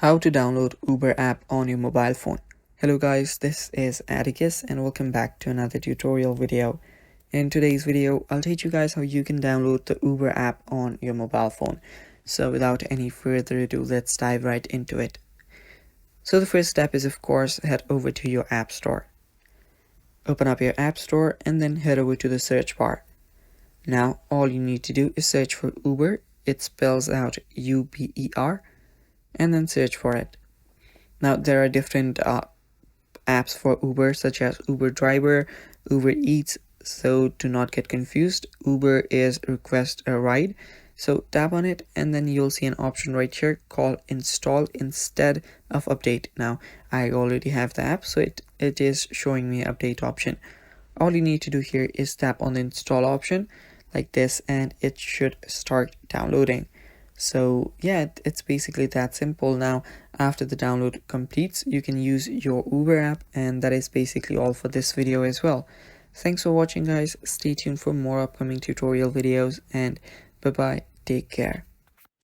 How to download Uber app on your mobile phone. Hello guys, this is Atticus and welcome back to another tutorial video. In today's video, I'll teach you guys how you can download the Uber app on your mobile phone. So without any further ado, let's dive right into it. So the first step is, of course, head over to your app store. Open up your app store and then head over to the search bar. Now all you need to do is search for Uber. It spells out UBER, and then search for it. Now there are different apps for Uber, such as Uber Driver, Uber Eats. So do not get confused. Uber is request a ride. So tap on it and then you'll see an option right here called install instead of update. Now I already have the app, so it is showing me update option. All you need to do here is tap on the install option like this and it should start downloading. So yeah, it's basically that simple. Now after the download completes, you can use your Uber app, and that is basically all for this video as well. Thanks for watching guys. Stay tuned for more upcoming tutorial videos, and bye bye, take care.